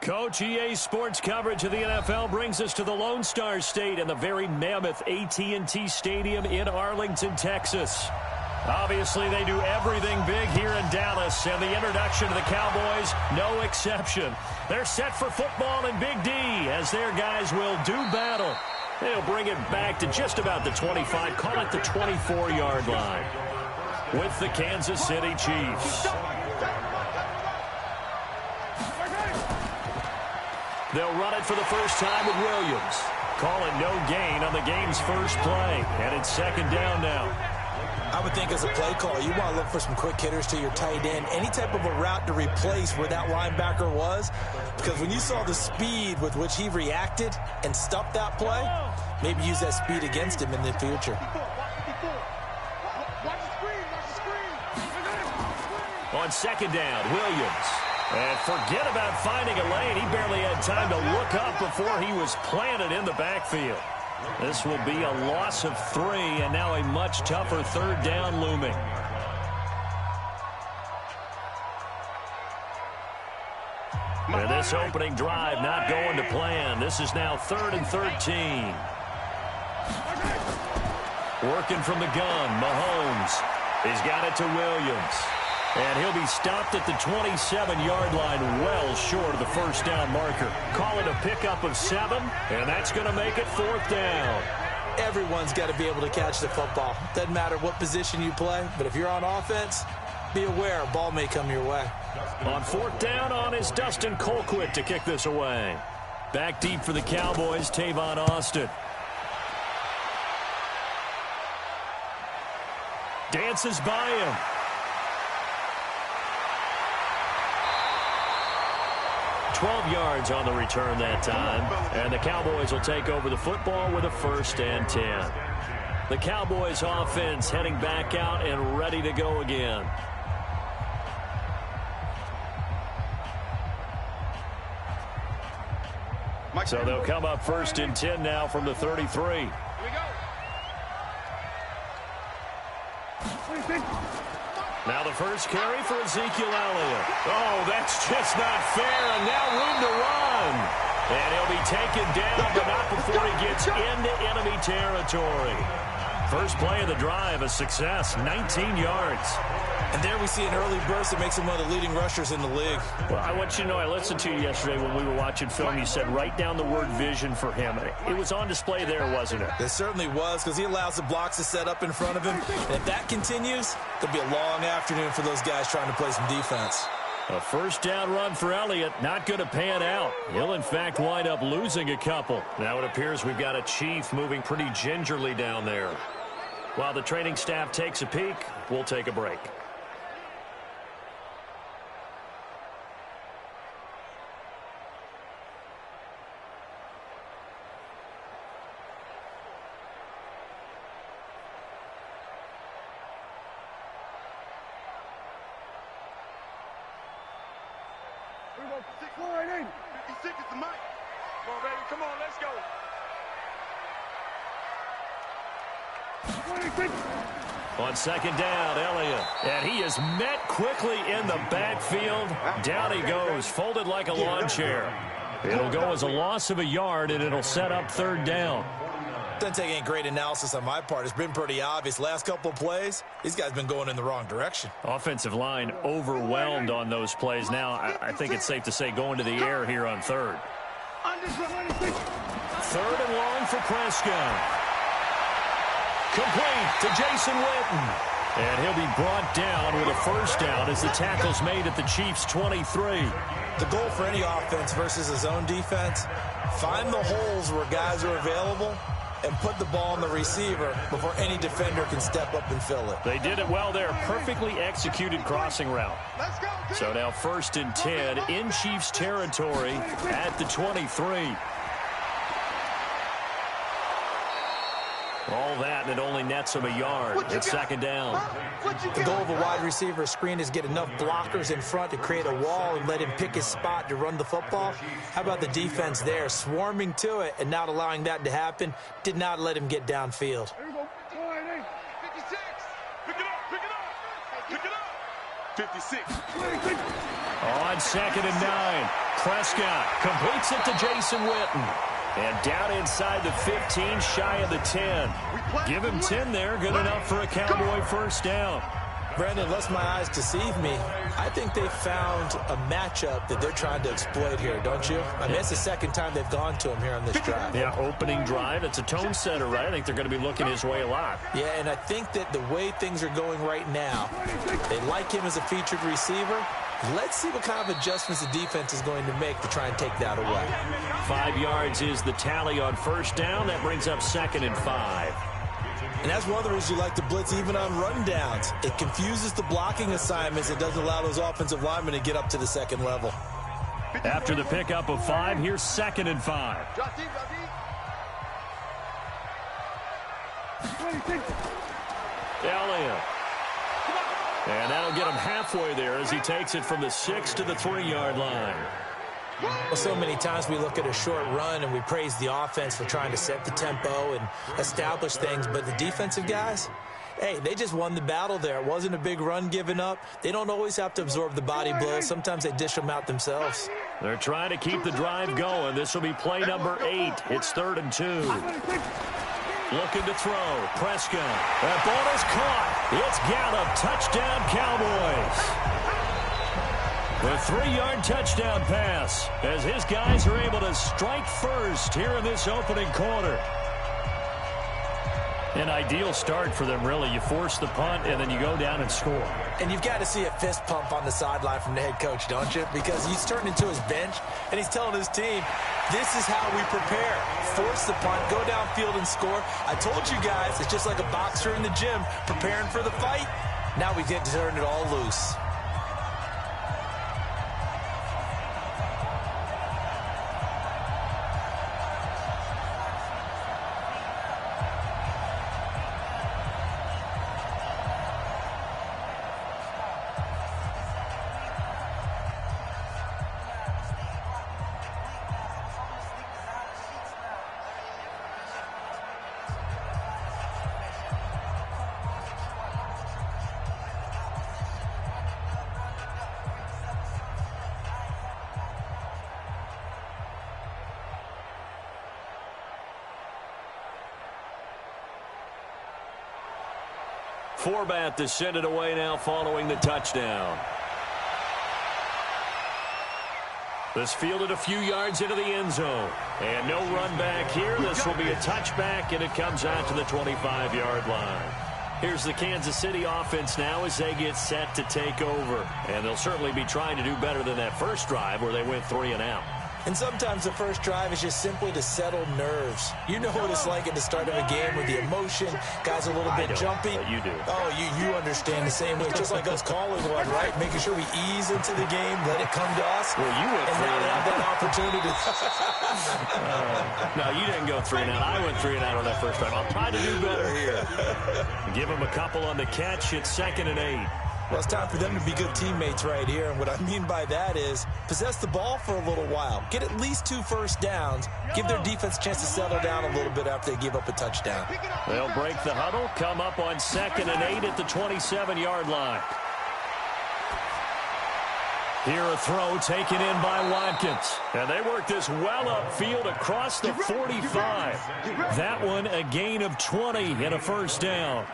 Coach, EA Sports coverage of the NFL brings us to the Lone Star State and the very mammoth AT&T Stadium in Arlington, Texas. Obviously, they do everything big here in Dallas, and the introduction to the Cowboys, no exception. They're set for football in Big D as their guys will do battle. They'll bring it back to just about the 25, call it the 24-yard line, with the Kansas City Chiefs. They'll run it for the first time with Williams. Call it no gain on the game's first play, and it's second down now. I would think as a play call, you want to look for some quick hitters to your tight end. Any type of a route to replace where that linebacker was. Because when you saw the speed with which he reacted and stuffed that play, maybe use that speed against him in the future. On second down, Williams. And forget about finding a lane. He barely had time to look up before he was planted in the backfield. This will be a loss of 3, and now a much tougher third down looming. And this opening drive not going to plan. This is now 3rd and 13. Working from the gun, Mahomes. He's got it to Williams. And he'll be stopped at the 27-yard line, well short of the first down marker. Call it a pickup of 7, and that's going to make it 4th down. Everyone's got to be able to catch the football. Doesn't matter what position you play, but if you're on offense, be aware a ball may come your way. On 4th down on is Dustin Colquitt to kick this away. Back deep for the Cowboys, Tavon Austin. Dances by him. 12 yards on the return that time, and the Cowboys will take over the football with a 1st and 10. The Cowboys offense heading back out and ready to go again. So they'll come up 1st and 10 now from the 33. Now the first carry for Ezekiel Elliott. Oh, that's just not fair, and now room to run. And he'll be taken down, but not before he gets into enemy territory. First play of the drive, a success, 19 yards. And there we see an early burst that makes him one of the leading rushers in the league. Well, I want you to know, I listened to you yesterday when we were watching film. You said write down the word vision for him. It was on display there, wasn't it? It certainly was, because he allows the blocks to set up in front of him. And if that continues, there'll be a long afternoon for those guys trying to play some defense. A first down run for Elliott, not going to pan out. He'll, in fact, wind up losing a couple. Now it appears we've got a Chief moving pretty gingerly down there. While the training staff takes a peek, we'll take a break. Line in. 56 is the mic. Come on, baby. Come on, let's go. On second down, Elliott. And he is met quickly in the backfield. Down he goes, folded like a lawn chair. It'll go as a loss of a yard, and it'll set up 3rd down. Doesn't take any great analysis on my part. It's been pretty obvious. Last couple of plays, these guys been going in the wrong direction. Offensive line overwhelmed on those plays. Now, I think it's safe to say going to the air here on 3rd. 3rd and long for Prescott. Complete to Jason Witten. And he'll be brought down with a first down as the tackle's made at the Chiefs' 23. The goal for any offense versus a zone defense, find the holes where guys are available and put the ball on the receiver before any defender can step up and fill it. They did it well there. Perfectly executed crossing route. So now 1st and 10 in Chiefs territory at the 23. All that, and it only nets him a yard. It's second down. The goal of a wide receiver screen is get enough blockers in front to create a wall and let him pick his spot to run the football. How about the defense there, swarming to it and not allowing that to happen? Did not let him get downfield. 56. On 2nd and 9, Prescott completes it to Jason Witten. And down inside the 15, shy of the 10. Give him 10 there, good enough for a Cowboy first down. Brandon, unless my eyes deceive me, I think they found a matchup that they're trying to exploit here, don't you? I mean, it's the second time they've gone to him here on this drive. Yeah, opening drive. It's a tone setter, right? I think they're going to be looking his way a lot. Yeah, and I think that the way things are going right now, they like him as a featured receiver. Let's see what kind of adjustments the defense is going to make to try and take that away. 5 yards is the tally on first down. That brings up 2nd and 5. And that's one of the reasons you like to blitz even on rundowns. It confuses the blocking assignments. It doesn't allow those offensive linemen to get up to the second level. After the pickup of 5, here's 2nd and 5. Elliott. And that'll get him halfway there as he takes it from the 6 to the 3-yard line. Well, so many times we look at a short run and we praise the offense for trying to set the tempo and establish things, but the defensive guys, hey, they just won the battle there. It wasn't a big run given up. They don't always have to absorb the body blows. Sometimes they dish them out themselves. They're trying to keep the drive going. This will be play number 8. It's 3rd and 2. Looking to throw. Prescott. That ball is caught. It's Gallup. Touchdown, Cowboys. The 3-yard touchdown pass as his guys are able to strike first here in this opening quarter. An ideal start for them, really. You force the punt, and then you go down and score. And you've got to see a fist pump on the sideline from the head coach, don't you? Because he's turning to his bench, and he's telling his team, this is how we prepare. Force the punt, go downfield and score. I told you guys, it's just like a boxer in the gym preparing for the fight. Now we get to turn it all loose. Forbat to send it away now following the touchdown. This fielded a few yards into the end zone. And no run back here. This will be a touchback, and it comes out to the 25-yard line. Here's the Kansas City offense now as they get set to take over. And they'll certainly be trying to do better than that first drive where they went 3 and out. And sometimes the first drive is just simply to settle nerves. You know what it's like at the start of a game with the emotion, guys a little bit jumpy. But you do. Oh, you understand the same way. Just like us calling one, right? Making sure we ease into the game, let it come to us. Well, you went and 3 now and they out. have that opportunity. No, you didn't go 3 and out. I went 3 and out on that first drive. I'll try to do better here. Give them a couple on the catch. It's 2nd and 8. Well, it's time for them to be good teammates right here. And what I mean by that is possess the ball for a little while. Get at least 2 first downs. Give their defense a chance to settle down a little bit after they give up a touchdown. They'll break the huddle, come up on 2nd and 8 at the 27-yard line. Here a throw taken in by Watkins. And they work this well upfield across the 45. That one a gain of 20 and a first down.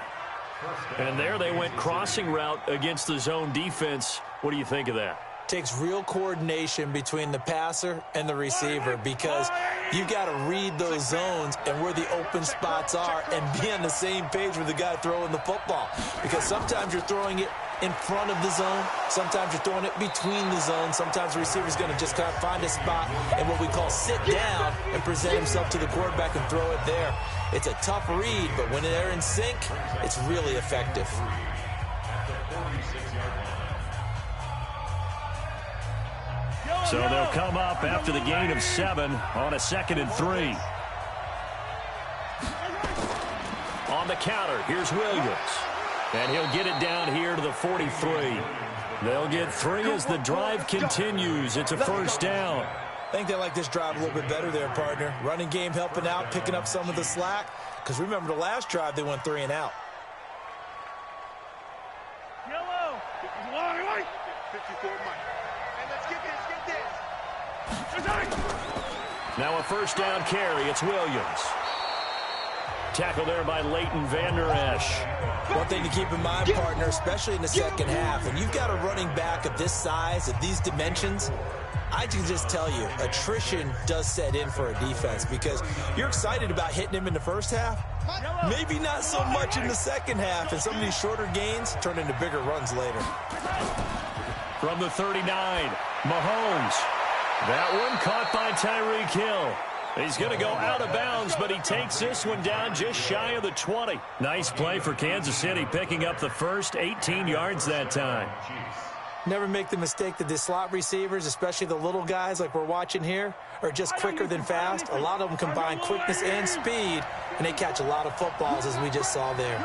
And there they went crossing route against the zone defense. What do you think of that? Takes real coordination between the passer and the receiver because you've got to read those zones and where the open spots are and be on the same page with the guy throwing the football. Because sometimes you're throwing it in front of the zone. Sometimes you're throwing it between the zones. Sometimes the receiver's going to just kind of find a spot and what we call sit down and present himself to the quarterback and throw it there. It's a tough read, but when they're in sync, it's really effective. So they'll come up after the gain of 7 on a 2nd and 3. On the counter, here's Williams. And he'll get it down here to the 43. They'll get 3 as the drive continues. It's a first down. I think they like this drive a little bit better there, partner. Running game helping out, picking up some of the slack. Because remember the last drive, they went 3 and out. Yellow. 54 Mike. And let's get this. Now a first down carry. It's Williams. Tackle there by Leighton Vander Esch. One thing to keep in mind, partner, especially in the second half, and you've got a running back of this size, of these dimensions, I can just tell you, attrition does set in for a defense because you're excited about hitting him in the first half. Maybe not so much in the second half, and some of these shorter gains turn into bigger runs later. From the 39, Mahomes. That one caught by Tyreek Hill. He's going to go out of bounds, but he takes this one down just shy of the 20. Nice play for Kansas City, picking up the first 18 yards that time. Never make the mistake that the slot receivers, especially the little guys like we're watching here, are just quicker than fast. A lot of them combine quickness and speed, and they catch a lot of footballs, as we just saw there.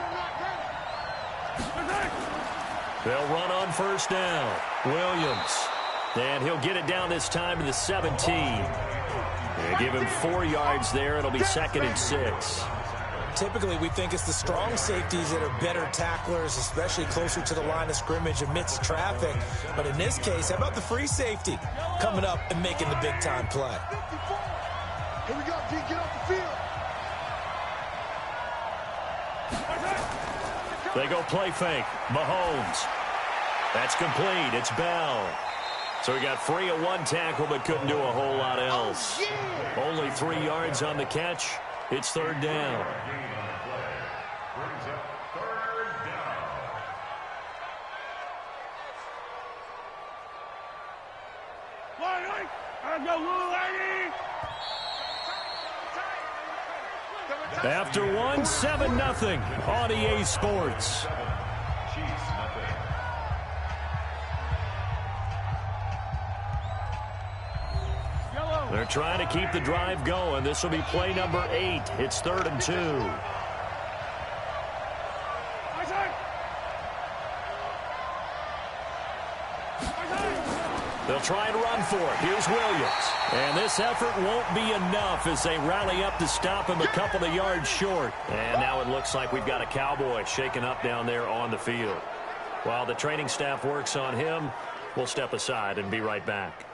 They'll run on first down. Williams. And he'll get it down this time to the 17. They give him 4 yards there. It'll be 2nd and 6. Typically, we think it's the strong safeties that are better tacklers, especially closer to the line of scrimmage amidst traffic. But in this case, how about the free safety coming up and making the big-time play? Here we go, D. Get off the field. They go play fake. Mahomes. That's complete. It's Bell. So he got free of one tackle but couldn't do a whole lot else. Only 3 yards on the catch. It's 3rd down. After one, 7-0 on EA Sports. They're trying to keep the drive going. This will be play number 8. It's 3rd and 2. They'll try and run for it. Here's Williams. And this effort won't be enough as they rally up to stop him a couple of yards short. And now it looks like we've got a Cowboy shaken up down there on the field. While the training staff works on him, we'll step aside and be right back.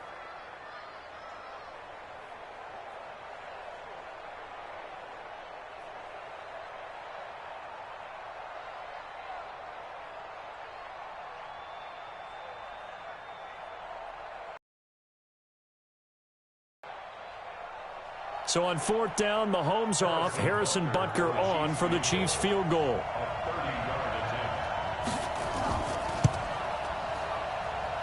So on 4th down, Mahomes off, Harrison Butker on for the Chiefs field goal.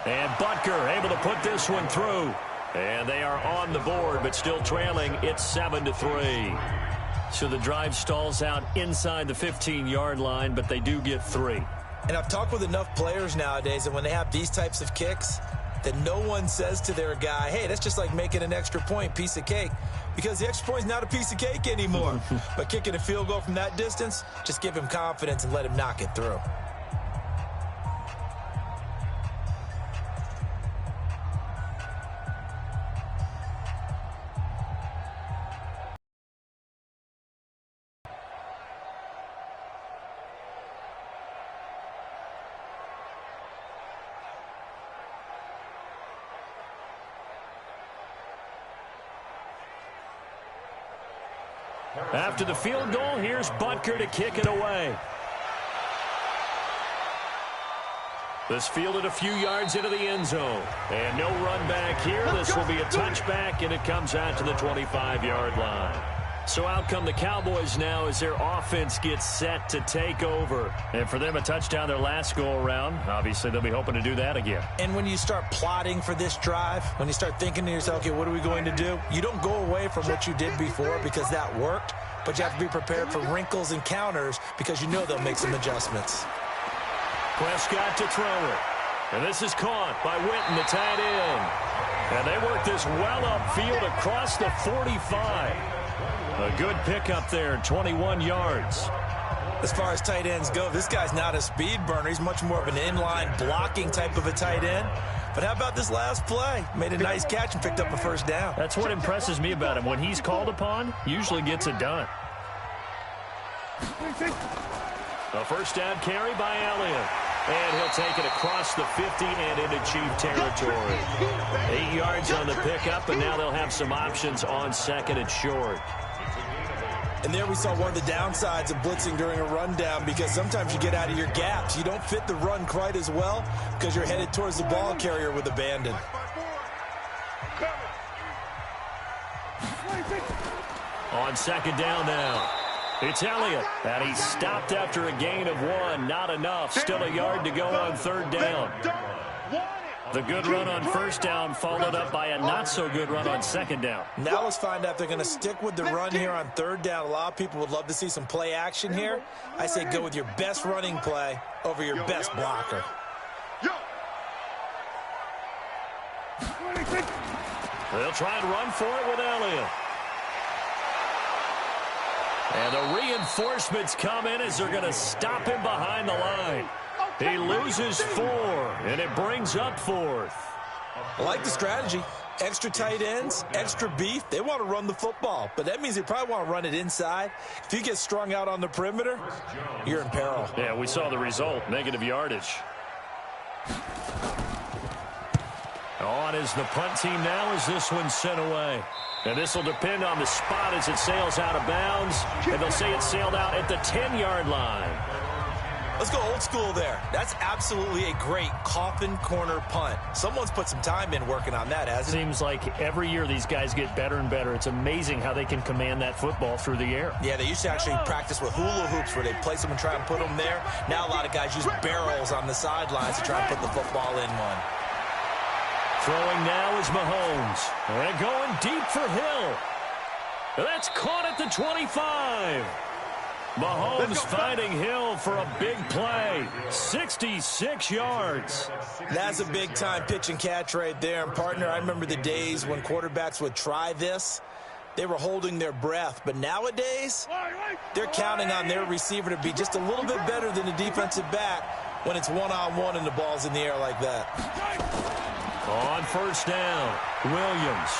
And Butker able to put this one through. And they are on the board, but still trailing. It's 7-3. So the drive stalls out inside the 15-yard line, but they do get 3. And I've talked with enough players nowadays that when they have these types of kicks, that no one says to their guy, hey, that's just like making an extra point, piece of cake. Because the extra point is not a piece of cake anymore. But kicking a field goal from that distance, just give him confidence and let him knock it through. After the field goal, here's Butker to kick it away. This fielded a few yards into the end zone. And no run back here. This will be a touchback, and it comes out to the 25-yard line. So out come the Cowboys now as their offense gets set to take over. And for them, a touchdown their last go-around. Obviously, they'll be hoping to do that again. And when you start plotting for this drive, when you start thinking to yourself, okay, what are we going to do? You don't go away from what you did before because that worked, but you have to be prepared for wrinkles and counters because you know they'll make some adjustments. Prescott to throw it. And this is caught by Witten, the tight end. And they work this well upfield across the 45. A good pickup there, 21 yards. As far as tight ends go, this guy's not a speed burner. He's much more of an inline blocking type of a tight end. But how about this last play? Made a nice catch and picked up a first down. That's what impresses me about him. When he's called upon, usually gets it done. A first down carry by Elliott. And he'll take it across the 50 and into Chief territory. 8 yards on the pickup, and now they'll have some options on second and short. And there we saw one of the downsides of blitzing during a rundown, because sometimes you get out of your gaps. You don't fit the run quite as well because you're headed towards the ball carrier with abandon. On second down now, it's Elliott, and he's stopped after a gain of 1. Not enough. Still a yard to go on third down. The good run on first down followed up by a not-so-good run on second down. Now let's find out if they're going to stick with the run here on third down. A lot of people would love to see some play action here. I say go with your best running play over your best blocker. They'll try and run for it with Elliott. And the reinforcements come in as they're going to stop him behind the line. He loses 4, and it brings up 4th. I like the strategy. Extra tight ends, extra beef. They want to run the football, but that means they probably want to run it inside. If you get strung out on the perimeter, you're in peril. Yeah, we saw the result, negative yardage. On is the punt team now as this one's sent away. And this will depend on the spot as it sails out of bounds. And they'll say it sailed out at the 10-yard line. Let's go old school there. That's absolutely a great coffin corner punt. Someone's put some time in working on that, hasn't it? Seems like every year these guys get better and better. It's amazing how they can command that football through the air. Yeah, they used to actually practice with hula hoops where they place them and try and put them there. Now a lot of guys use barrels on the sidelines to try and put the football in one. Throwing now is Mahomes. And going deep for Hill. That's caught at the 25. Mahomes finding Hill for a big play. 66 yards. That's a big-time pitch and catch right there. And, partner, I remember the days when quarterbacks would try this. They were holding their breath. But nowadays, they're counting on their receiver to be just a little bit better than the defensive back when it's one-on-one and the ball's in the air like that. On first down, Williams.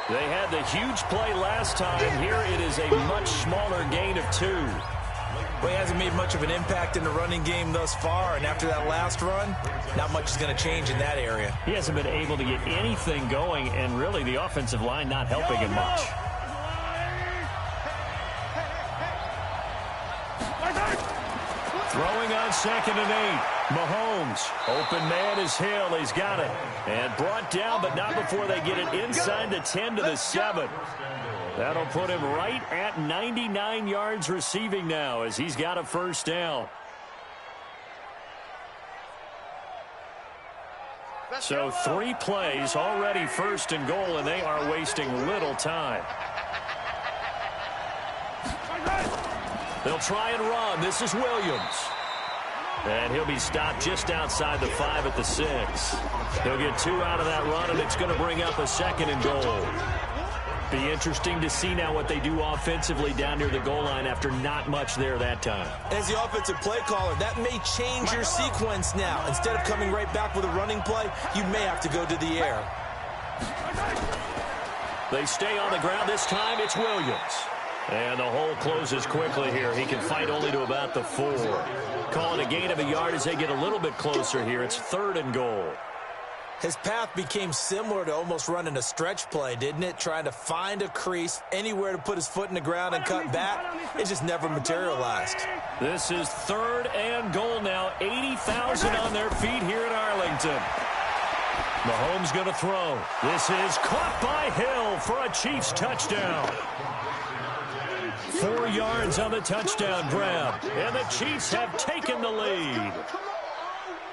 They had the huge play last time. Here it is a much smaller gain of 2. Well, he hasn't made much of an impact in the running game thus far, and after that last run, not much is going to change in that area. He hasn't been able to get anything going, and really the offensive line not helping him much. Throwing on second and 8. Mahomes. Open man is Hill. He's got it. And brought down, but not before they get it inside the 10 to the 7. That'll put him right at 99 yards receiving now as he's got a first down. So 3 plays already first and goal, and they are wasting little time. They'll try and run. This is Williams. And he'll be stopped just outside the 5 at the 6. He'll get 2 out of that run, and it's going to bring up a second and goal. Be interesting to see now what they do offensively down near the goal line after not much there that time. As the offensive play caller, that may change your sequence now. Instead of coming right back with a running play, you may have to go to the air. They stay on the ground. This time it's Williams. And the hole closes quickly here. He can fight only to about the 4. Call it a gain of a yard as they get a little bit closer here. It's 3rd and goal. His path became similar to almost running a stretch play, didn't it? Trying to find a crease, anywhere to put his foot in the ground and cut back. It just never materialized. This is 3rd and goal now. 80,000 on their feet here in Arlington. Mahomes going to throw. This is caught by Hill for a Chiefs touchdown. 4 yards on the touchdown grab. And the Chiefs have taken the lead.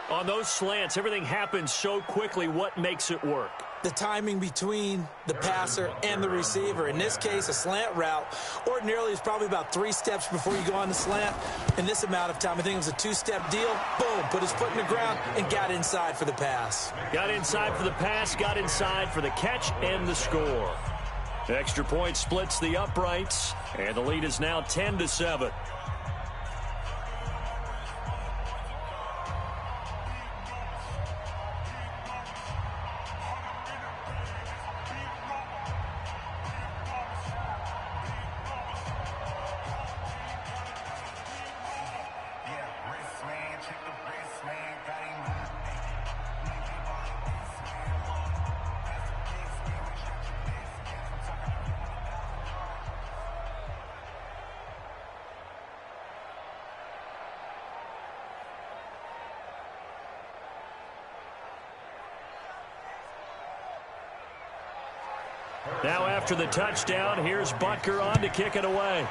On those slants, everything happens so quickly. What makes it work? The timing between the passer and the receiver. In this case, a slant route ordinarily is probably about 3 steps before you go on the slant. In this amount of time, I think it was a 2-step deal. Boom, put his foot in the ground and got inside for the pass. Got inside for the pass, got inside for the catch and the score. Extra point splits the uprights, and the lead is now 10-7. Now after the touchdown, here's Butker on to kick it away.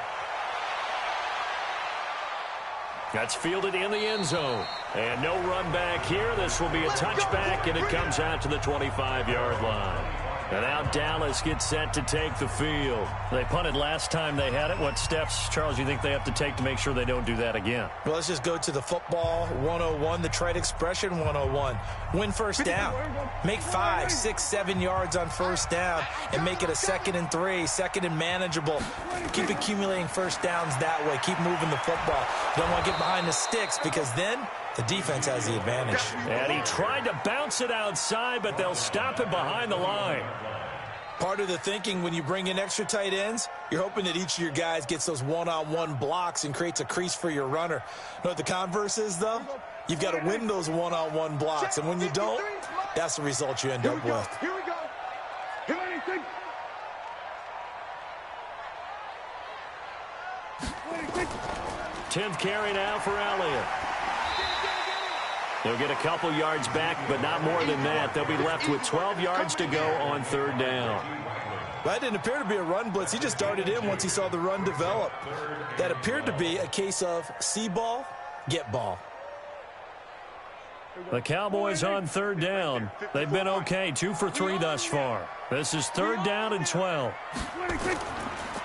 That's fielded in the end zone. And no run back here. This will be a touchback, and it comes out to the 25-yard line. And now Dallas gets set to take the field. They punted last time they had it. What steps, Charles, you think they have to take to make sure they don't do that again? Well, let's just go to the football 101, the trade expression 101. Win first down. Make 5, 6, 7 yards on first down and make it a 2nd and 3, 2nd and manageable. Keep accumulating first downs that way. Keep moving the football. You don't want to get behind the sticks because then the defense has the advantage. And he tried to bounce it outside, but they'll stop it behind the line. Part of the thinking when you bring in extra tight ends, you're hoping that each of your guys gets those one-on-one blocks and creates a crease for your runner. You know what the converse is, though? You've got to win those one-on-one blocks, and when you don't, that's the result you end up with. Here we go. Hit anything. 10th carry now for Elliott. They'll get a couple yards back, but not more than that. They'll be left with 12 yards to go on 3rd down. That didn't appear to be a run blitz. He just darted in once he saw the run develop. That appeared to be a case of see ball, get ball. The Cowboys on 3rd down. They've been okay, 2 for 3 thus far. This is 3rd down and 12.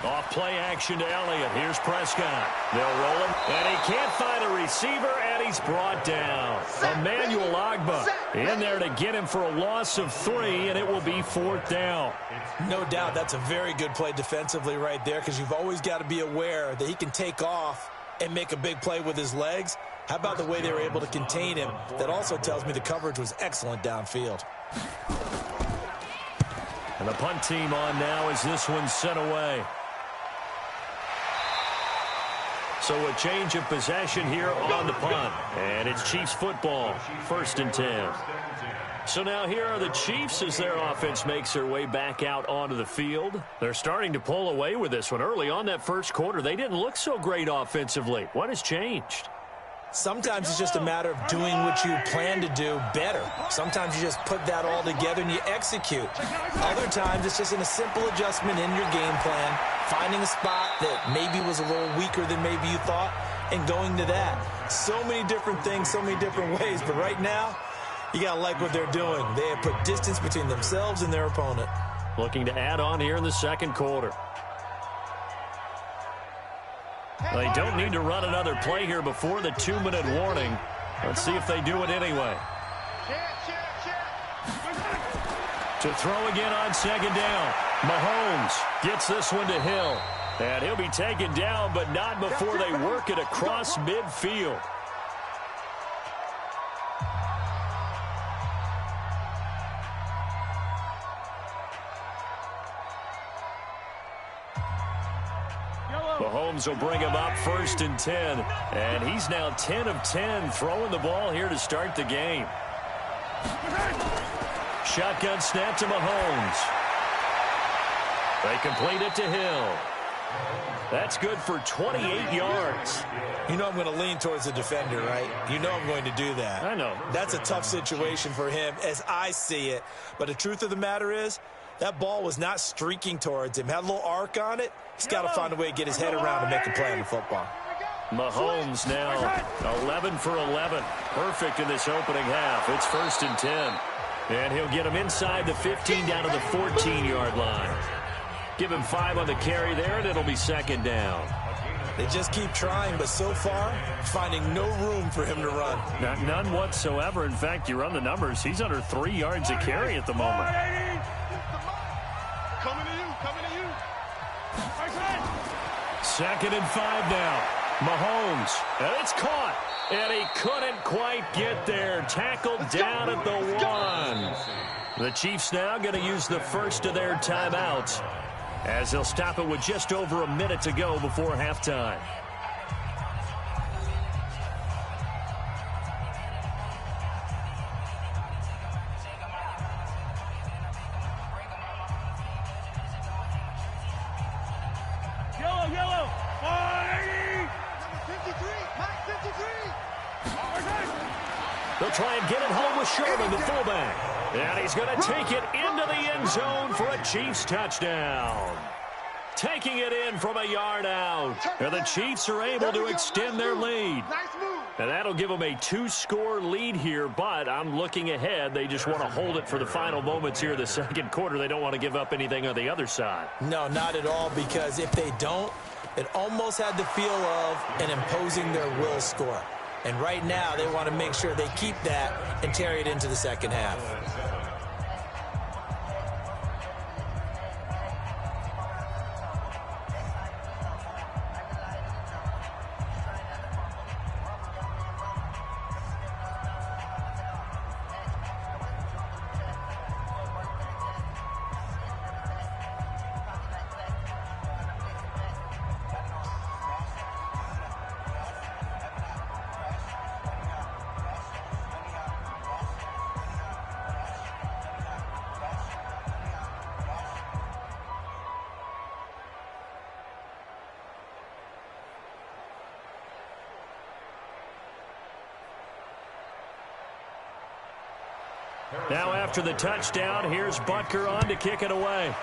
Off play action to Elliott. Here's Prescott. They'll roll him, and he can't find a receiver, and he's brought down. Emmanuel Ogbah in there to get him for a loss of 3, and it will be 4th down. No doubt that's a very good play defensively right there because you've always got to be aware that he can take off and make a big play with his legs. How about the way they were able to contain him? That also tells me the coverage was excellent downfield. And the punt team on now as this one's sent away. So a change of possession here on the punt. And it's Chiefs football, 1st and 10. So now here are the Chiefs as their offense makes their way back out onto the field. They're starting to pull away with this one. Early on that first quarter, they didn't look so great offensively. What has changed? Sometimes it's just a matter of doing what you plan to do better. Sometimes you just put that all together and you execute. Other times it's just in a simple adjustment in your game plan, finding a spot that maybe was a little weaker than maybe you thought, and going to that. So many different things, so many different ways, but right now, you got to like what they're doing. They have put distance between themselves and their opponent. Looking to add on here in the second quarter. They don't need to run another play here before the 2-minute warning. Let's see if they do it anyway. To throw again on 2nd down. Mahomes gets this one to Hill. And he'll be taken down, but not before they work it across midfield. Mahomes will bring him up 1st and 10. And he's now 10 of 10 throwing the ball here to start the game. Shotgun snap to Mahomes. They complete it to Hill. That's good for 28 yards. You know I'm going to lean towards the defender, right? You know I'm going to do that. I know. That's a tough situation for him as I see it. But the truth of the matter is, that ball was not streaking towards him. Had a little arc on it. He's got to find a way to get his head around and make a play on the football. Mahomes now 11 for 11. Perfect in this opening half. It's 1st and 10. And he'll get him inside the 15 down to the 14-yard line. Give him 5 on the carry there, and it'll be 2nd down. They just keep trying, but so far, finding no room for him to run. None whatsoever. In fact, you run the numbers. He's under 3 yards a carry at the moment. Coming to you, coming to you. 2nd and 5 now. Mahomes, and it's caught. And he couldn't quite get there. Tackled down at the 1. The Chiefs now going to use the first of their timeouts as they'll stop it with just over a minute to go before halftime. Yellow. 53. Mike 53. They'll try and get it home with Sherman, the fullback. And he's going to take it into the end zone for a Chiefs touchdown. Taking it in from a yard out. And the Chiefs are able to extend their lead. And that'll give them a 2-score lead here, but I'm looking ahead. They just want to hold it for the final moments here in the second quarter. They don't want to give up anything on the other side. No, not at all, because if they don't, it almost had the feel of an imposing their will score. And right now, they want to make sure they keep that and carry it into the second half. Now after the touchdown, here's Butker on to kick it away.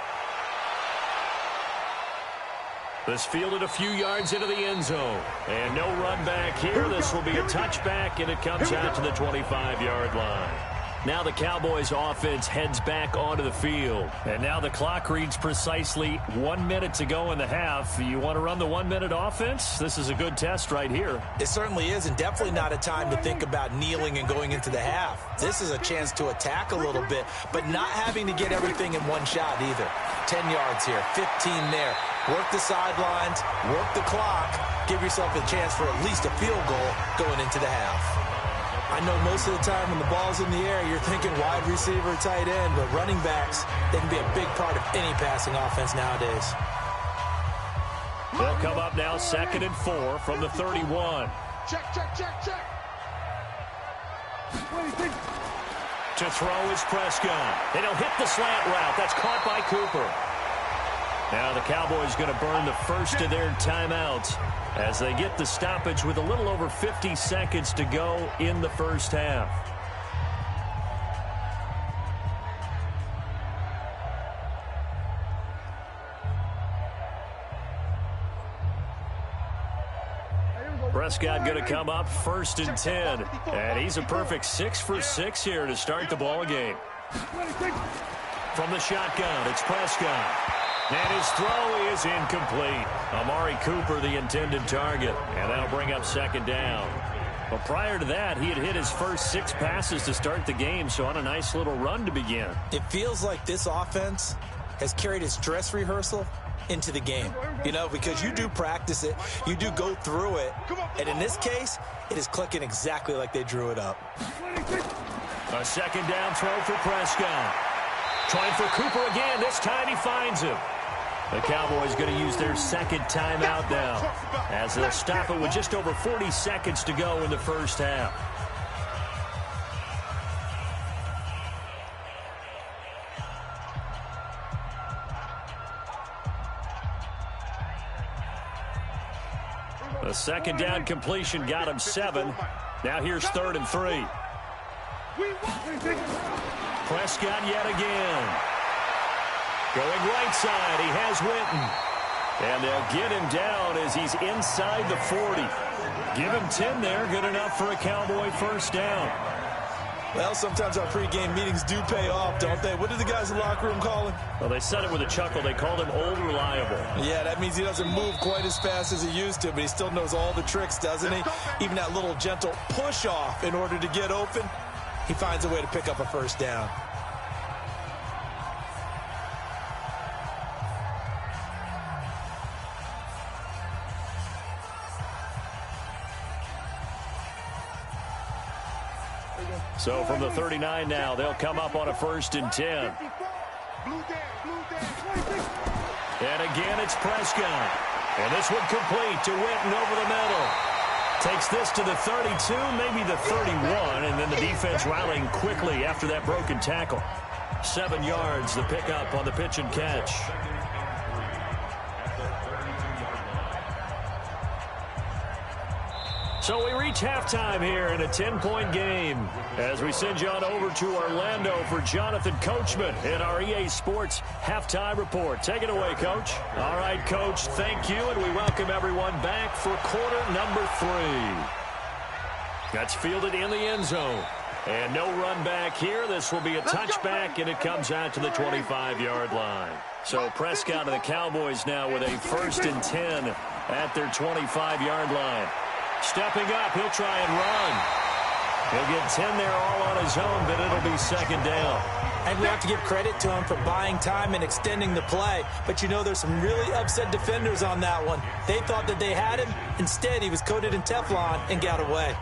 This fielded a few yards into the end zone. And no run back here. This will be a touchback, and it comes out to the 25-yard line. Now the Cowboys offense heads back onto the field. And now the clock reads precisely 1 minute to go in the half. You want to run the 1-minute offense? This is a good test right here. It certainly is, and definitely not a time to think about kneeling and going into the half. This is a chance to attack a little bit, but not having to get everything in one shot either. 10 yards here, 15 there. Work the sidelines, work the clock. Give yourself a chance for at least a field goal going into the half. I know most of the time when the ball's in the air, you're thinking wide receiver, tight end, but running backs, they can be a big part of any passing offense nowadays. They'll come up now 2nd and 4 from the 31. Check. To throw is Prescott. And he'll hit the slant route. That's caught by Cooper. Now the Cowboys going to burn the first of their timeouts as they get the stoppage with a little over 50 seconds to go in the first half. Prescott going to come up 1st and 10. And he's a perfect 6 for 6 here to start the ball game. From the shotgun, it's Prescott. And his throw is incomplete. Amari Cooper, the intended target. And that'll bring up 2nd down. But prior to that, he had hit his first 6 passes to start the game, so on a nice little run to begin. It feels like this offense has carried its dress rehearsal into the game. You know, because you do practice it, you do go through it, and in this case, it is clicking exactly like they drew it up. A 2nd down throw for Prescott. Trying for Cooper again. This time he finds him. The Cowboys going to use their 2nd timeout now as they'll stop it with just over 40 seconds to go in the first half. The 2nd down completion got him 7. Now here's 3rd and 3. Prescott yet again. Going right side, he has Witten. And they'll get him down as he's inside the 40. Give him 10 there, good enough for a Cowboy first down. Well, sometimes our pregame meetings do pay off, don't they? What did the guys in the locker room call him? Well, they said it with a chuckle. They called him Old Reliable. Yeah, that means he doesn't move quite as fast as he used to, but he still knows all the tricks, doesn't he? Even that little gentle push-off in order to get open, he finds a way to pick up a first down. So from the 39 now, they'll come up on a 1st and 10. And again, it's Prescott. And this one complete to Witten over the middle. Takes this to the 32, maybe the 31, and then the defense rallying quickly after that broken tackle. 7 yards, the pickup on the pitch and catch. So we reach halftime here in a 10-point game as we send you on over to Orlando for Jonathan Coachman in our EA Sports Halftime Report. Take it away, Coach. All right, Coach, thank you, and we welcome everyone back for quarter number 3. That's fielded in the end zone. And no run back here. This will be a touchback, and it comes out to the 25-yard line. So Prescott and the Cowboys now with a 1st and 10 at their 25-yard line. Stepping up, he'll try and run. He'll get 10 there all on his own, but it'll be 2nd down. And we have to give credit to him for buying time and extending the play. But you know there's some really upset defenders on that one. They thought that they had him. Instead, he was coated in Teflon and got away.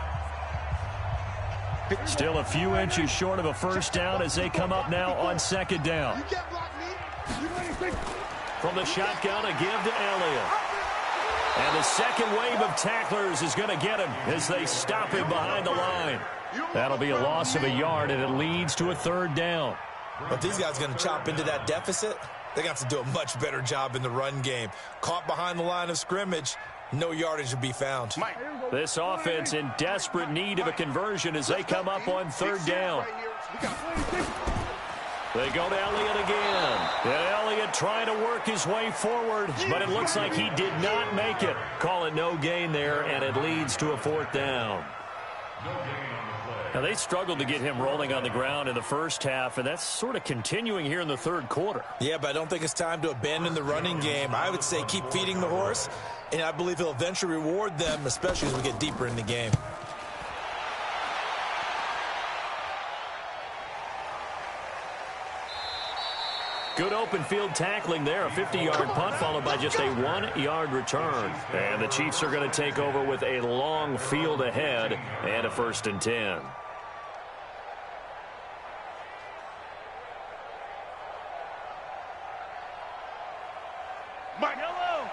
Still a few inches short of a 1st down as they come up now on 2nd down. From the shotgun, a give to Elliott. And the second wave of tacklers is going to get him as they stop him behind the line. That'll be a loss of a yard, and it leads to a 3rd down. But these guys are going to chop into that deficit. They got to do a much better job in the run game. Caught behind the line of scrimmage, no yardage to be found. This offense in desperate need of a conversion as they come up on 3rd down. They go to Elliott again. And Elliott trying to work his way forward, but it looks like he did not make it. Call it no gain there, and it leads to a 4th down. Now, they struggled to get him rolling on the ground in the first half, and that's sort of continuing here in the 3rd quarter. Yeah, but I don't think it's time to abandon the running game. I would say keep feeding the horse, and I believe he'll eventually reward them, especially as we get deeper in the game. Good open field tackling there. A 50-yard punt followed by just a 1-yard return. And the Chiefs are going to take over with a long field ahead and a 1st and 10. Mike, hello.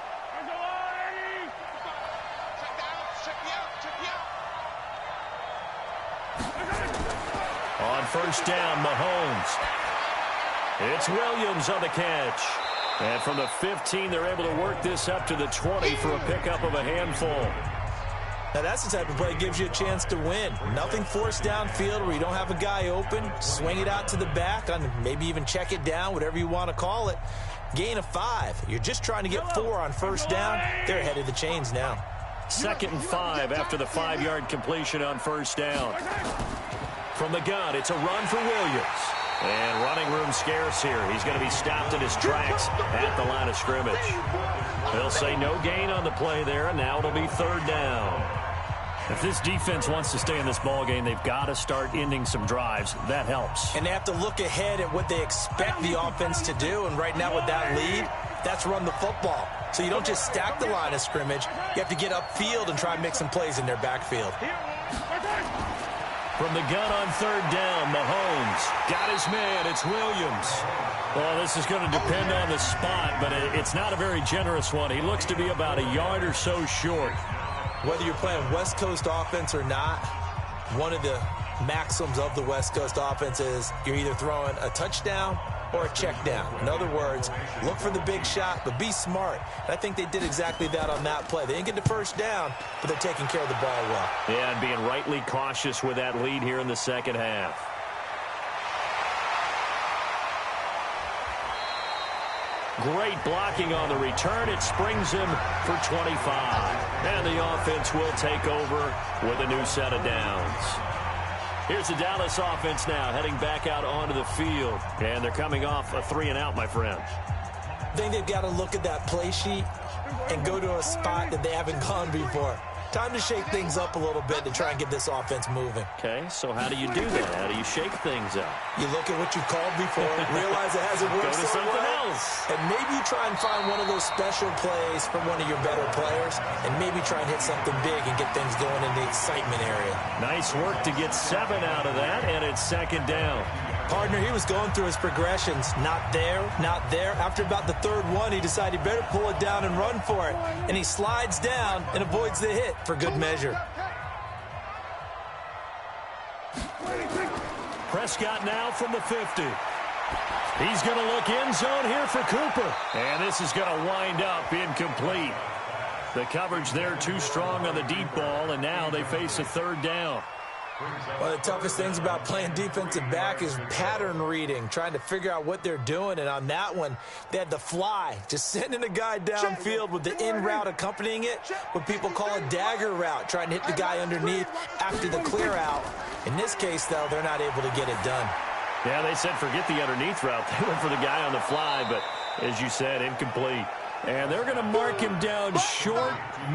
On 1st down, Mahomes. It's Williams on the catch. And from the 15, they're able to work this up to the 20 for a pickup of a handful. Now, that's the type of play that gives you a chance to win. Nothing forced downfield where you don't have a guy open. Swing it out to the back, and maybe even check it down, whatever you want to call it. Gain of 5. You're just trying to get 4 on 1st down. They're ahead of the chains now. 2nd and 5 after the 5-yard completion on 1st down. From the gun, it's a run for Williams. And running room scarce here. He's going to be stopped in his tracks at the line of scrimmage. They'll say no gain on the play there, and now it'll be 3rd down. If this defense wants to stay in this ballgame, they've got to start ending some drives. That helps. And they have to look ahead at what they expect the offense to do. And right now with that lead, that's run the football. So you don't just stack the line of scrimmage. You have to get upfield and try and make some plays in their backfield. From the gun on 3rd down, Mahomes got his man. It's Williams. Well, this is going to depend on the spot, but it's not a very generous one. He looks to be about a yard or so short. Whether you're playing West Coast offense or not, one of the maxims of the West Coast offense is you're either throwing a touchdown or a check down. In other words, look for the big shot, but be smart. And I think they did exactly that on that play. They didn't get the 1st down, but they're taking care of the ball well. Yeah, and being rightly cautious with that lead here in the 2nd half. Great blocking on the return. It springs him for 25. And the offense will take over with a new set of downs. Here's the Dallas offense now heading back out onto the field. And they're coming off a 3-and-out, my friend. I think they've got to look at that play sheet and go to a spot that they haven't gone before. Time to shake things up a little bit to try and get this offense moving. Okay, so how do you do that? How do you shake things up? You look at what you called before, realize it hasn't worked Go to so something well, else. and maybe you try and find one of those special plays from one of your better players, and maybe try and hit something big and get things going in the excitement area. Nice work to get 7 out of that, and it's 2nd down. Partner, he was going through his progressions. Not there, not there. After about the 3rd one, he decided he better pull it down and run for it. And he slides down and avoids the hit for good measure. Prescott now from the 50. He's going to look end zone here for Cooper. And this is going to wind up incomplete. The coverage there too strong on the deep ball, and now they face a third down. One of the toughest things about playing defensive back is pattern reading, trying to figure out what they're doing. And on that one, they had the fly, just sending a guy downfield with the in route accompanying it, what people call a dagger route, trying to hit the guy underneath after the clear out. In this case, though, they're not able to get it done. Yeah, they said forget the underneath route. They went for the guy on the fly, but as you said, incomplete. And they're going to mark him down short,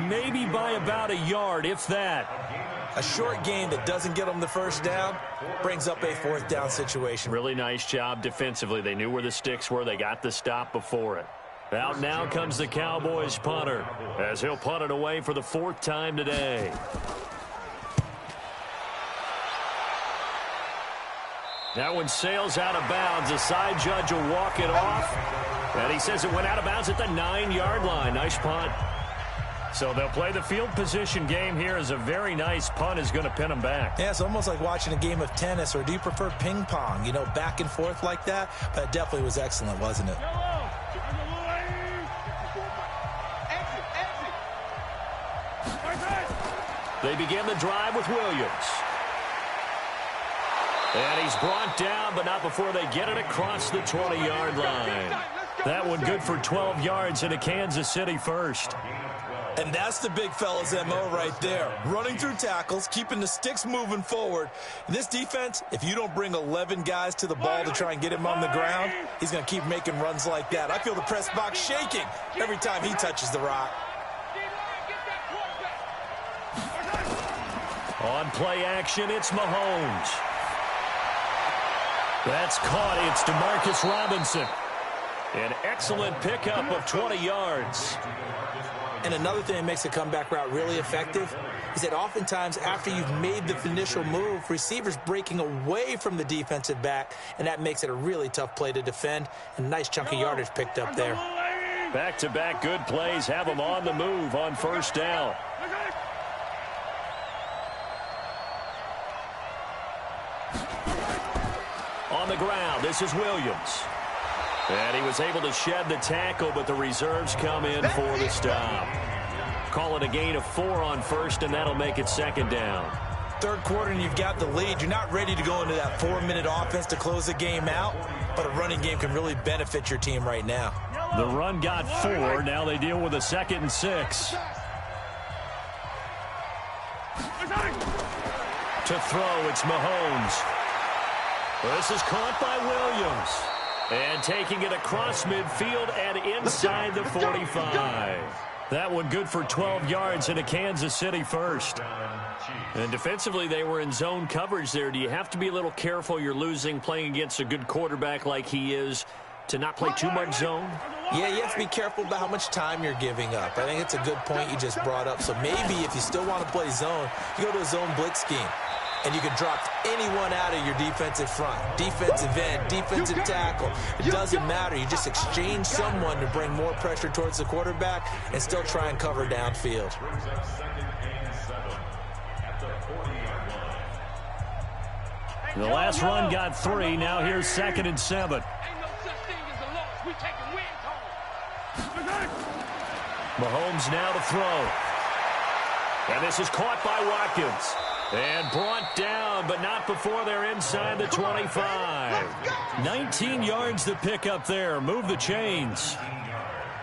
maybe by about a yard, if that. A short gain that doesn't get them the first down brings up a fourth down situation. Really nice job defensively. They knew where the sticks were. They got the stop before it. Out now comes the Cowboys punter, as he'll punt it away for the fourth time today. That one sails out of bounds. The side judge will walk it off. And he says it went out of bounds at the 9-yard line. Nice punt. So they'll play the field position game here as a very nice punt is going to pin them back. Yeah, it's almost like watching a game of tennis, or do you prefer ping pong? You know, back and forth like that? But it definitely was excellent, wasn't it? They begin the drive with Williams. And he's brought down, but not before they get it across the 20-yard line. That one good for 12 yards into Kansas City first. And that's the big fella's MO right there. Running through tackles, keeping the sticks moving forward. This defense, if you don't bring 11 guys to the ball to try and get him on the ground, he's going to keep making runs like that. I feel the press box shaking every time he touches the rock. On play action, it's Mahomes. That's caught. It's Demarcus Robinson. An excellent pickup of 20 yards. And another thing that makes a comeback route really effective is that oftentimes after you've made the initial move, receivers breaking away from the defensive back, and that makes it a really tough play to defend. And a nice chunk of yardage picked up there. Back-to-back good plays have them on the move on first down. On the ground, this is Williams. And he was able to shed the tackle, but the reserves come in for the stop. Call it a gain of 4 on first, and that'll make it second down. Third quarter, and you've got the lead. You're not ready to go into that 4-minute offense to close the game out, but a running game can really benefit your team right now. The run got 4. Now they deal with a 2nd and 6. To throw, it's Mahomes. This is caught by Williams. And taking it across midfield and inside the 45. That one good for 12 yards into Kansas City first. And defensively, they were in zone coverage there. Do you have to be a little careful? You're losing playing against a good quarterback like he is to not play too much zone? Yeah, you have to be careful about how much time you're giving up. I think it's a good point you just brought up. So maybe if you still want to play zone, you go to a zone blitz scheme. And you can drop anyone out of your defensive front, defensive end, defensive tackle. It doesn't matter. You just exchange someone to bring more pressure towards the quarterback and still try and cover downfield. The last run got 3. Now here's 2nd and 7. Mahomes now to throw. And this is caught by Watkins. And brought down, but not before they're inside the 25. 19 yards to pick up there. Move the chains.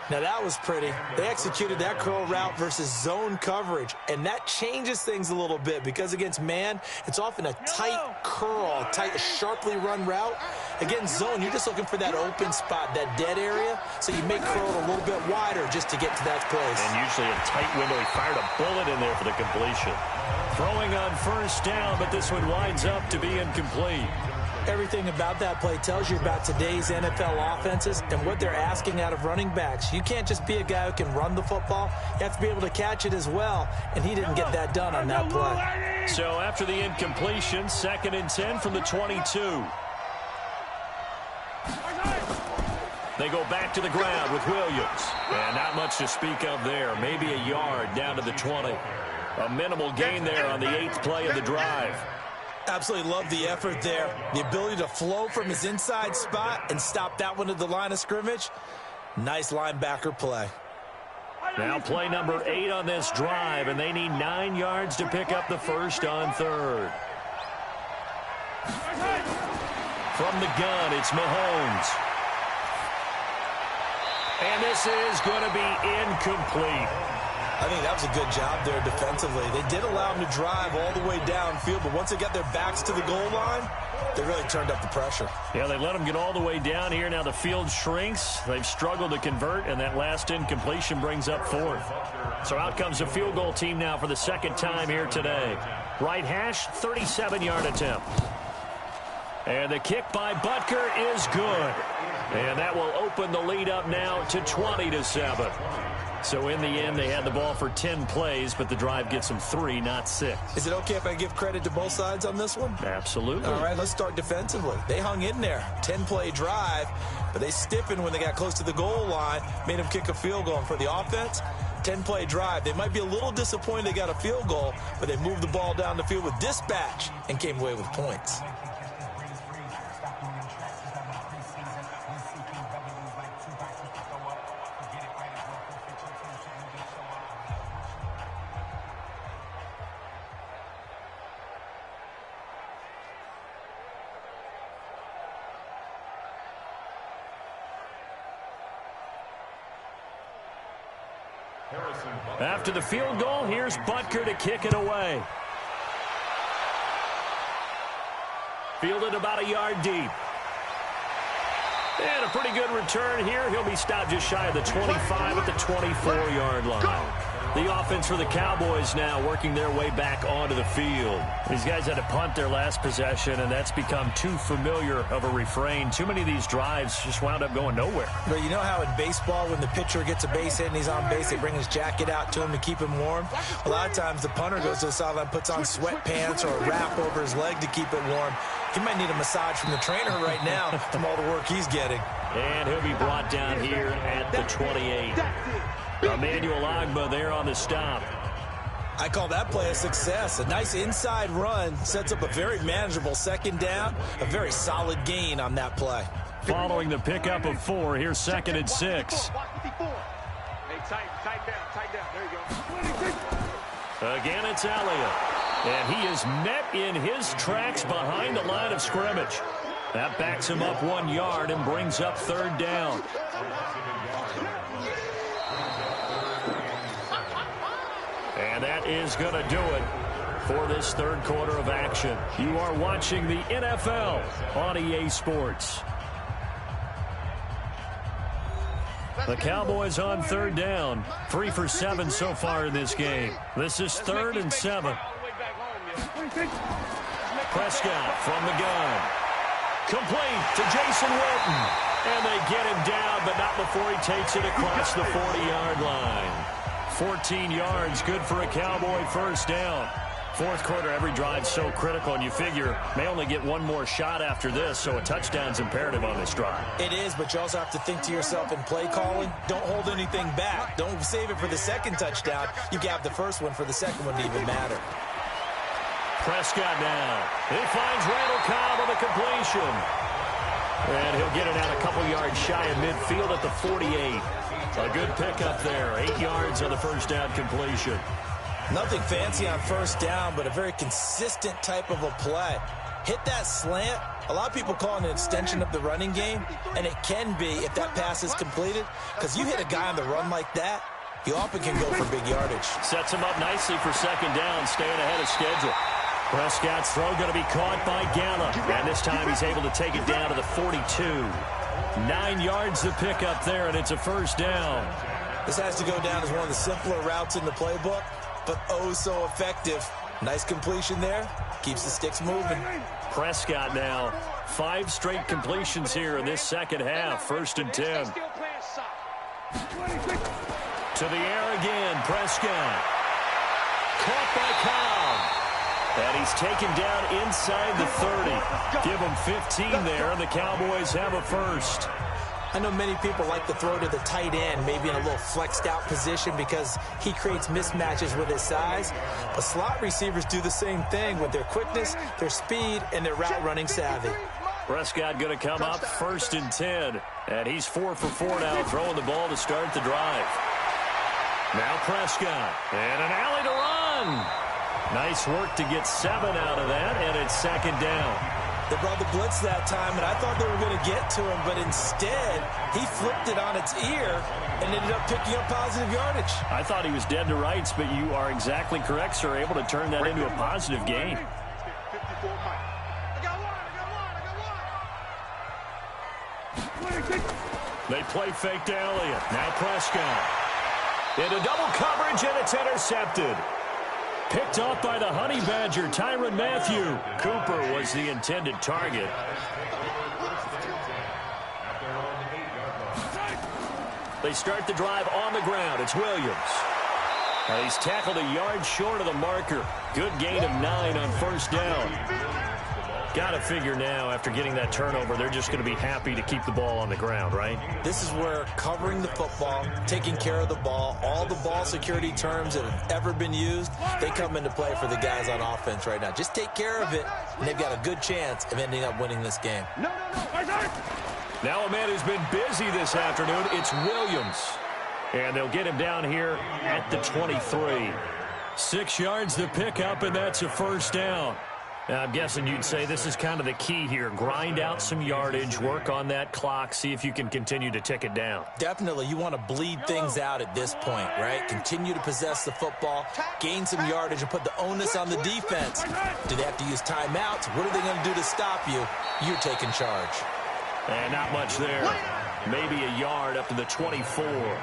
Now that was pretty. They executed that curl route versus zone coverage, and that changes things a little bit because against man, it's often a tight curl, tight, sharply run route. Against zone, you're just looking for that open spot, that dead area, so you make curl a little bit wider just to get to that place. And usually a tight window. He fired a bullet in there for the completion. Throwing on first down, but this one winds up to be incomplete. Everything about that play tells you about today's NFL offenses and what they're asking out of running backs. You can't just be a guy who can run the football. You have to be able to catch it as well, and he didn't get that done on that play. So after the incompletion, 2nd and 10 from the 22. They go back to the ground with Williams. And not much to speak of there. Maybe a yard down to the 20. A minimal gain there on the 8th play of the drive. Absolutely love the effort there. The ability to flow from his inside spot and stop that one at the line of scrimmage. Nice linebacker play. Now play number 8 on this drive, and they need 9 yards to pick up the first on third. From the gun, it's Mahomes. And this is going to be incomplete. I think that was a good job there defensively. They did allow them to drive all the way downfield, but once they got their backs to the goal line, they really turned up the pressure. Yeah, they let them get all the way down here. Now the field shrinks. They've struggled to convert, and that last incompletion brings up fourth. So out comes a field goal team now for the second time here today. Right hash, 37-yard attempt. And the kick by Butker is good. And that will open the lead up now to 20-7. So in the end, they had the ball for 10 plays, but the drive gets them 3, not 6. Is it okay if I give credit to both sides on this one? Absolutely. All right, let's start defensively. They hung in there. 10-play drive, but they stiffened when they got close to the goal line, made them kick a field goal. And for the offense, 10-play drive. They might be a little disappointed they got a field goal, but they moved the ball down the field with dispatch and came away with points. After the field goal, here's Butker to kick it away. Fielded about a yard deep. And a pretty good return here. He'll be stopped just shy of the 25 at the 24-yard line. The offense for the Cowboys now working their way back onto the field. These guys had to punt their last possession, and that's become too familiar of a refrain. Too many of these drives just wound up going nowhere. But you know how in baseball, when the pitcher gets a base hit and he's on base, they bring his jacket out to him to keep him warm? A lot of times the punter goes to the sideline, puts on sweatpants or a wrap over his leg to keep it warm. He might need a massage from the trainer right now from all the work he's getting. And he'll be brought down here at the 28. Emmanuel Ogbah there on the stop. I call that play a success. A nice inside run sets up a very manageable second down. A very solid gain on that play. Following the pickup of 4, here's 2nd and 6. Hey, tight down. There you go. Again, it's Elliott. And he is met in his tracks behind the line of scrimmage. That backs him up 1 yard and brings up 3rd down. And that is going to do it for this third quarter of action. You are watching the NFL on EA Sports. The Cowboys on 3rd down. 3 for 7 so far in this game. This is 3rd and 7. Prescott from the gun. Complete to Jason Witten. And they get him down, but not before he takes it across the 40-yard line. 14 yards, good for a Cowboy first down. Fourth quarter, every drive so critical, and you figure may only get one more shot after this, so a touchdown's imperative on this drive. It is, but you also have to think to yourself in play calling, don't hold anything back. Don't save it for the second touchdown. You got the first one for the second one to even matter. Prescott now. He finds Randall Cobb on the completion. And he'll get it out a couple yards shy of midfield at the 48. A good pickup there. 8 yards on the first down completion. Nothing fancy on first down, but a very consistent type of a play. Hit that slant. A lot of people call it an extension of the running game, and it can be if that pass is completed, because you hit a guy on the run like that, you often can go for big yardage. Sets him up nicely for second down, staying ahead of schedule. Prescott's throw going to be caught by Gallup, and this time he's able to take it down to the 42. 9 yards to pick up there, and it's a first down. This has to go down as one of the simpler routes in the playbook, but oh so effective. Nice completion there. Keeps the sticks moving. Prescott now. 5 straight completions here in this second half. 1st and 10. To the air again, Prescott. Caught by Cobb. And he's taken down inside the 30. Give him 15 there, and the Cowboys have a first. I know many people like to throw to the tight end, maybe in a little flexed out position because he creates mismatches with his size. But slot receivers do the same thing with their quickness, their speed, and their route running savvy. Prescott going to come up 1st and 10. And he's 4 for 4 now, throwing the ball to start the drive. Now Prescott. And an alley to run. Nice work to get 7 out of that, and it's second down. They brought the blitz that time, and I thought they were going to get to him, but instead, he flipped it on its ear and ended up picking up positive yardage. I thought he was dead to rights, but you are exactly correct, sir. Able to turn that into a positive gain. They play fake to Elliott. Now Prescott. Into double coverage, and it's intercepted. Picked off by the Honey Badger, Tyrann Mathieu. Cooper was the intended target. They start the drive on the ground. It's Williams. He's tackled a yard short of the marker. Good gain of 9 on first down. Got to figure now, after getting that turnover, they're just going to be happy to keep the ball on the ground, right? This is where covering the football, taking care of the ball, all the ball security terms that have ever been used, they come into play for the guys on offense right now. Just take care of it, and they've got a good chance of ending up winning this game. Now a man who's been busy this afternoon, it's Williams. And they'll get him down here at the 23. 6 yards to pick up, and that's a first down. Now, I'm guessing you'd say this is kind of the key here. Grind out some yardage, work on that clock, see if you can continue to tick it down. Definitely. You want to bleed things out at this point, right? Continue to possess the football, gain some yardage, and put the onus on the defense. Do they have to use timeouts? What are they going to do to stop you? You're taking charge. And not much there. Maybe a yard up to the 24.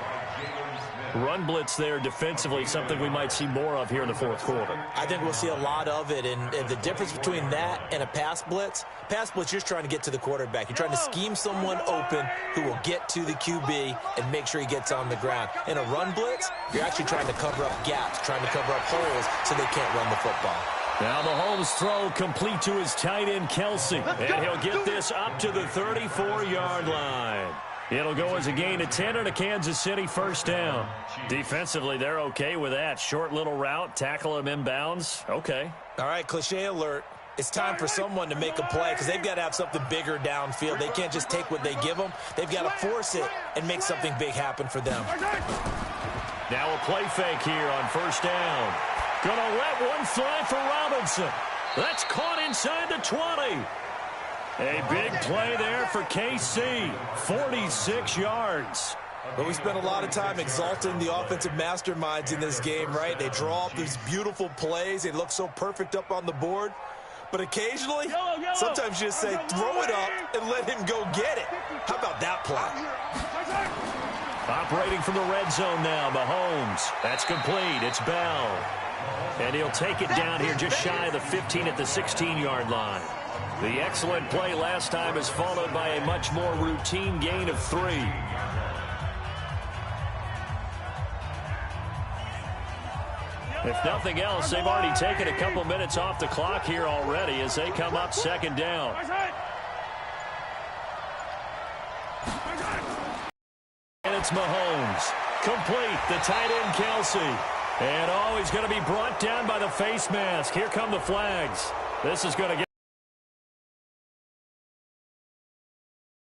Run blitz there defensively, something we might see more of here in the fourth quarter. I think we'll see a lot of it, and the difference between that and a pass blitz, you're just trying to get to the quarterback. You're trying to scheme someone open who will get to the QB and make sure he gets on the ground. In a run blitz, you're actually trying to cover up gaps, trying to cover up holes so they can't run the football. Now Mahomes' throw complete to his tight end, Kelce, and he'll get this up to the 34-yard line. It'll go as a gain of 10 and a Kansas City first down. Defensively, they're okay with that. Short little route, tackle him inbounds. Okay. All right, cliche alert. It's time for someone to make a play because they've got to have something bigger downfield. They can't just take what they give them. They've got to force it and make something big happen for them. Now a play fake here on first down. Gonna let one fly for Robinson. That's caught inside the 20. A big play there for KC, 46 yards. But we spent a lot of time exalting the offensive masterminds in this game, right? They draw up these beautiful plays. They look so perfect up on the board. But occasionally, sometimes you just say, throw it up and let him go get it. How about that play? Operating from the red zone now, Mahomes. That's complete. It's Bell. And he'll take it down here just shy of the 15 at the 16-yard line. The excellent play last time is followed by a much more routine gain of 3. If nothing else, they've already taken a couple minutes off the clock here already as they come up second down. And it's Mahomes. Complete, the tight end, Kelce. And, he's going to be brought down by the face mask. Here come the flags. This is going to get...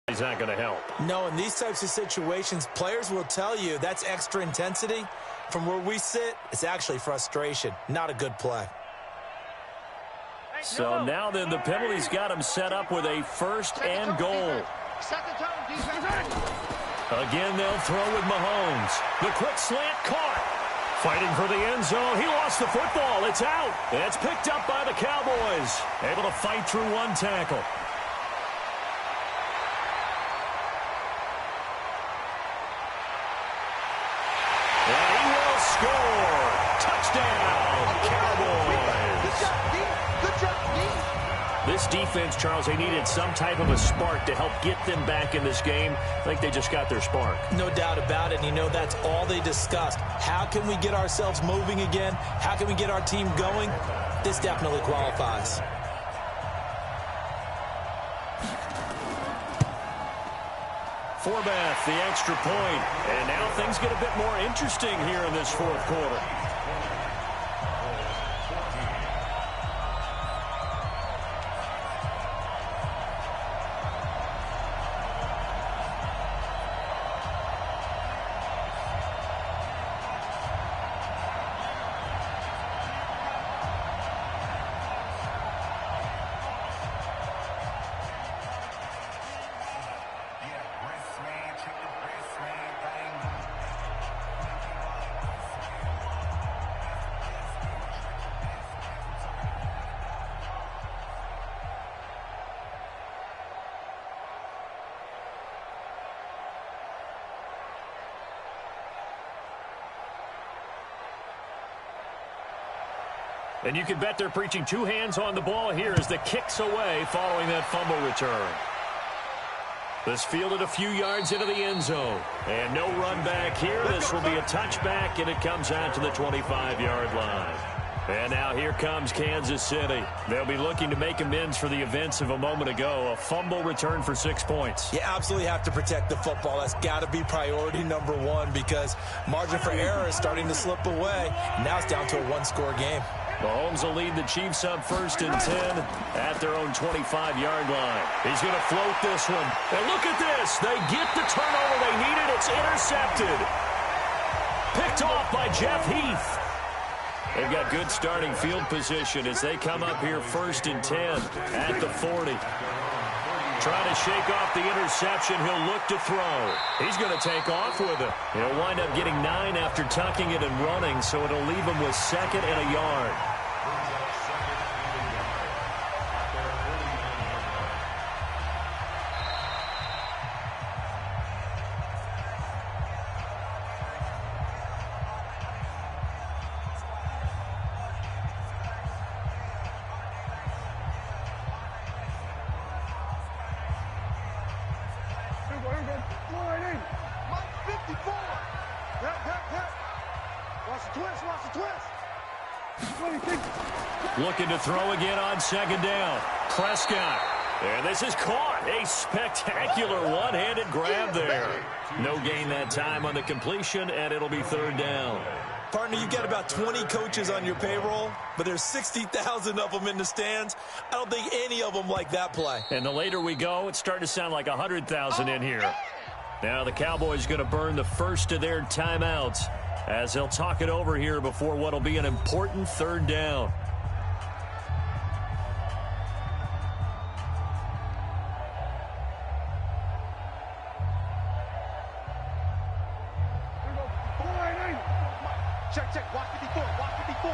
He's not going to help. No, in these types of situations, players will tell you that's extra intensity. From where we sit, it's actually frustration. Not a good play. So now then, the penalty's got him set up with a first and goal. Again, they'll throw with Mahomes. The quick slant caught. Fighting for the end zone. He lost the football. It's out. It's picked up by the Cowboys. Able to fight through one tackle. And he will score. Touchdown, Cowboys. This defense, Charles, they needed some type of a spark to help get them back in this game. I think they just got their spark. No doubt about it. And you know, that's all they discussed. How can we get ourselves moving again? How can we get our team going? This definitely qualifies. Forbath, the extra point. And now things get a bit more interesting here in this fourth quarter. And you can bet they're preaching two hands on the ball here as the kick's away following that fumble return. This fielded a few yards into the end zone. And no run back here. This will be a touchback, and it comes out to the 25-yard line. And now here comes Kansas City. They'll be looking to make amends for the events of a moment ago. A fumble return for 6 points. You absolutely have to protect the football. That's got to be priority number one because margin for error is starting to slip away. Now it's down to a one-score game. Mahomes will lead the Chiefs up 1st and 10 at their own 25-yard line. He's going to float this one. And look at this. They get the turnover they needed. It's intercepted. Picked off by Jeff Heath. They've got good starting field position as they come up here 1st and 10 at the 40. Trying to shake off the interception. He'll look to throw. He's going to take off with it. He'll wind up getting 9 after tucking it and running, so it'll leave him with 2nd and a yard. Looking to throw again on 2nd down. Prescott. And this is caught. A spectacular one-handed grab there. No gain that time on the completion, and it'll be 3rd down. Partner, you've got about 20 coaches on your payroll, but there's 60,000 of them in the stands. I don't think any of them like that play. And the later we go, it's starting to sound like 100,000 in here. Now the Cowboys going to burn the first of their timeouts as they'll talk it over here before what will be an important 3rd down. Check. Watch 54. Watch 54.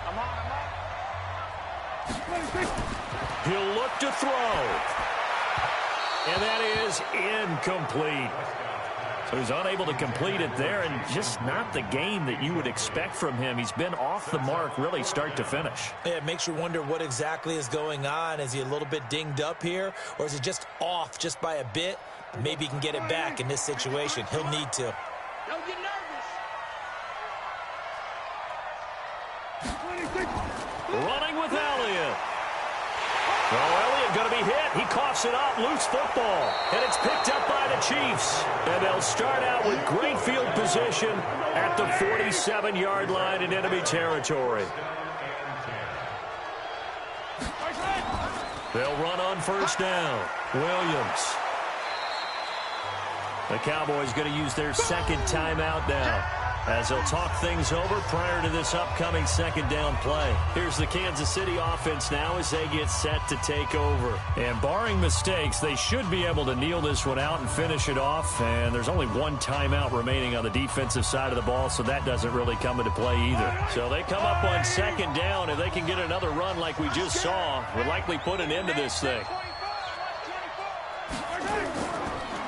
I'm on. He'll look to throw. And that is incomplete. So he's unable to complete it there, and just not the game that you would expect from him. He's been off the mark really start to finish. Yeah, it makes you wonder what exactly is going on. Is he a little bit dinged up here, or is it just off just by a bit? Maybe he can get it back in this situation. He'll need to. Don't get nervous. Running with Elliott. Elliott going to be hit. He coughs it up. Loose football. And it's picked up by the Chiefs. And they'll start out with great field position at the 47-yard line in enemy territory. They'll run on 1st down. Williams. The Cowboys going to use their 2nd timeout now as they'll talk things over prior to this upcoming 2nd down play. Here's the Kansas City offense now as they get set to take over. And barring mistakes, they should be able to kneel this one out and finish it off. And there's only 1 timeout remaining on the defensive side of the ball, so that doesn't really come into play either. So they come up on 2nd down. If they can get another run like we just saw, would likely put an end to this thing.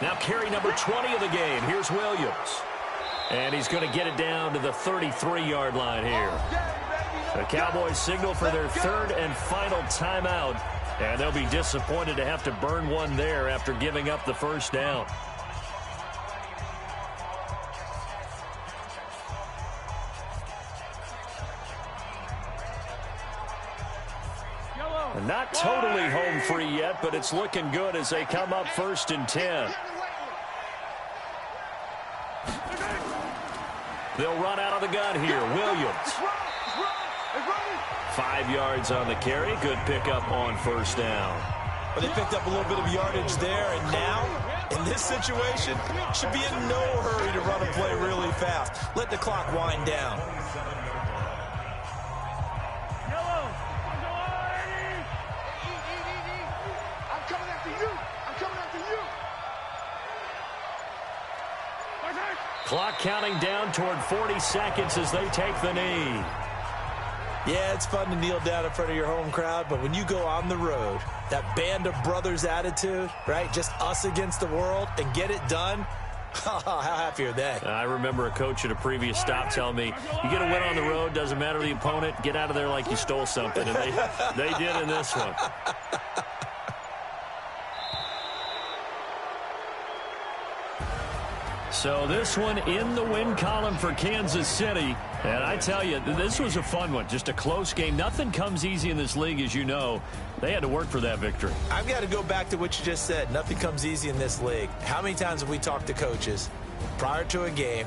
Now carry number 20 of the game. Here's Williams. And he's going to get it down to the 33-yard line here. The Cowboys signal for their 3rd and final timeout. And they'll be disappointed to have to burn one there after giving up the 1st down. And not totally home free yet, but it's looking good as they come up 1st and 10. They'll run out of the gun here. Williams. 5 yards on the carry. Good pickup on 1st down. Well, they picked up a little bit of yardage there, and now, in this situation, should be in no hurry to run a play really fast. Let the clock wind down. I'm coming after you. Clock counting down toward 40 seconds as they take the knee. Yeah, it's fun to kneel down in front of your home crowd, but when you go on the road, that band of brothers attitude, right, just us against the world, and get it done, How happy are they? I remember a coach at a previous stop telling me, you get a win on the road, doesn't matter the opponent, get out of there like you stole something. And they did in this one. So this one in the win column for Kansas City. And I tell you, this was a fun one. Just a close game. Nothing comes easy in this league, as you know. They had to work for that victory. I've got to go back to what you just said. Nothing comes easy in this league. How many times have we talked to coaches prior to a game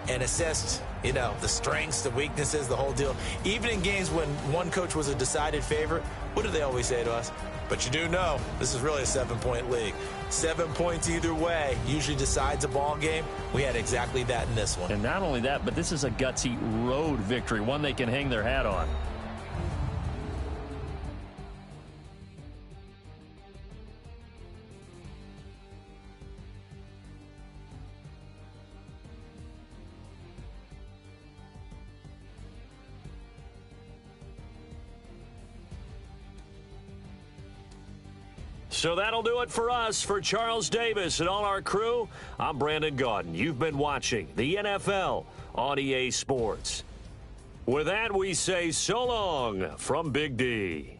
and assessed, the strengths, the weaknesses, the whole deal? Even in games when one coach was a decided favorite, what do they always say to us? But you do know this is really a 7-point league. 7 points either way usually decides a ball game. We had exactly that in this one. And not only that, but this is a gutsy road victory, one they can hang their hat on. So that'll do it for us. For Charles Davis and all our crew, I'm Brandon Gaudin. You've been watching the NFL on EA Sports. With that, we say so long from Big D.